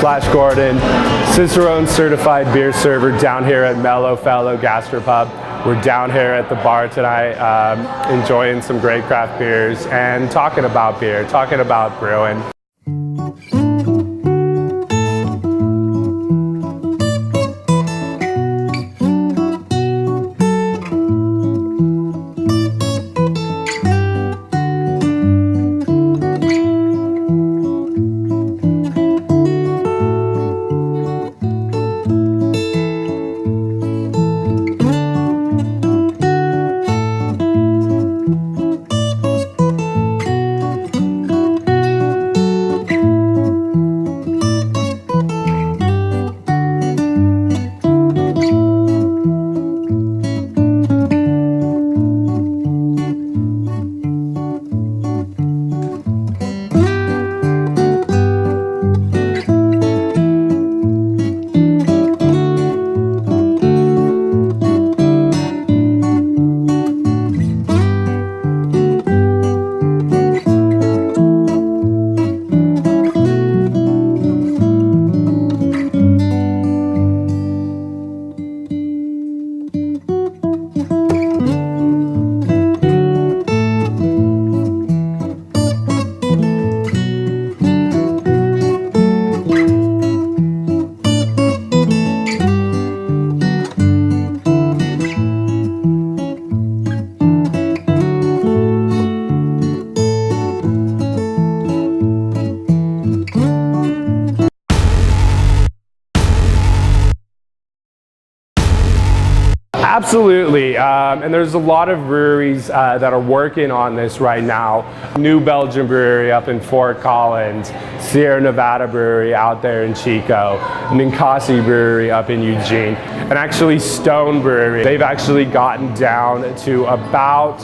Gordon, Cicerone certified beer server down here at Mellow Fellow Gastropub. We're down here at the bar tonight, enjoying some great craft beers and talking about beer, talking about brewing. Absolutely, and there's a lot of breweries that are working on this right now. New Belgium Brewery up in Fort Collins, Sierra Nevada Brewery out there in Chico, Ninkasi Brewery up in Eugene, and actually Stone Brewery. They've actually gotten down to about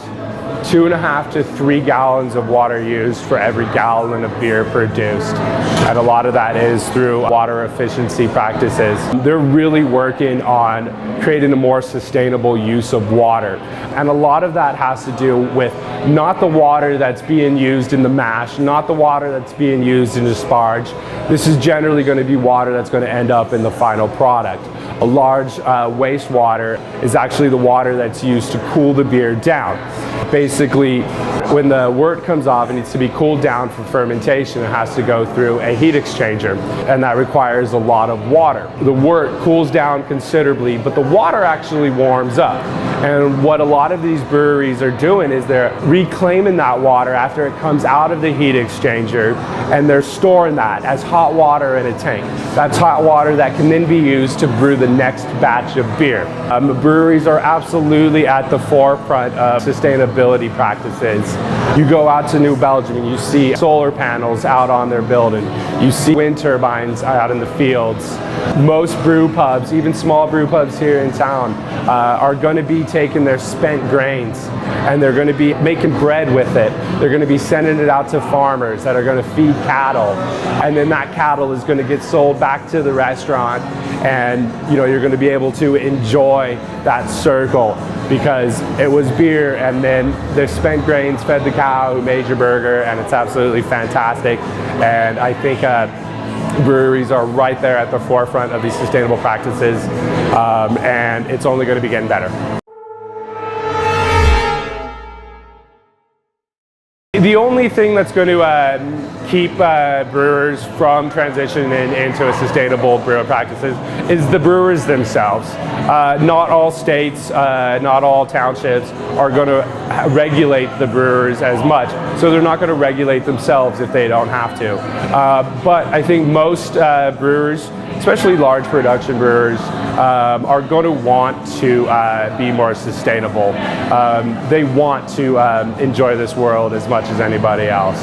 2.5 to 3 gallons of water used for every gallon of beer produced. And a lot of that is through water efficiency practices. They're really working on creating a more sustainable use of water. And a lot of that has to do with not the water that's being used in the mash, not the water that's being used in the sparge. This is generally going to be water that's going to end up in the final product. A large wastewater is actually the water that's used to cool the beer down. Basically, when the wort comes off, it needs to be cooled down for fermentation. It has to go through a heat exchanger, and that requires a lot of water. The wort cools down considerably, but the water actually warms up. And what a lot of these breweries are doing is they're reclaiming that water after it comes out of the heat exchanger, and they're storing that as hot water in a tank. That's hot water that can then be used to brew the next batch of beer. Breweries are absolutely at the forefront of sustainability practices. You go out to New Belgium and you see solar panels out on their building. You see wind turbines out in the fields. Most brew pubs, even small brew pubs here in town, are going to be taking their spent grains and they're going to be making bread with it. They're going to be sending it out to farmers that are going to feed cattle, and then that cattle is going to get sold back to the restaurant, and you're going to be able to enjoy that circle because it was beer and then the spent grains fed the cow who made your burger, and it's absolutely fantastic. And I think breweries are right there at the forefront of these sustainable practices, and it's only going to be getting better. The only thing that's going to keep brewers from transitioning into a sustainable brewer practices is the brewers themselves. Not all states, not all townships are going to regulate the brewers as much, so they're not going to regulate themselves if they don't have to. But I think most brewers, especially large production brewers, are going to want to be more sustainable. They want to enjoy this world as much as anybody else.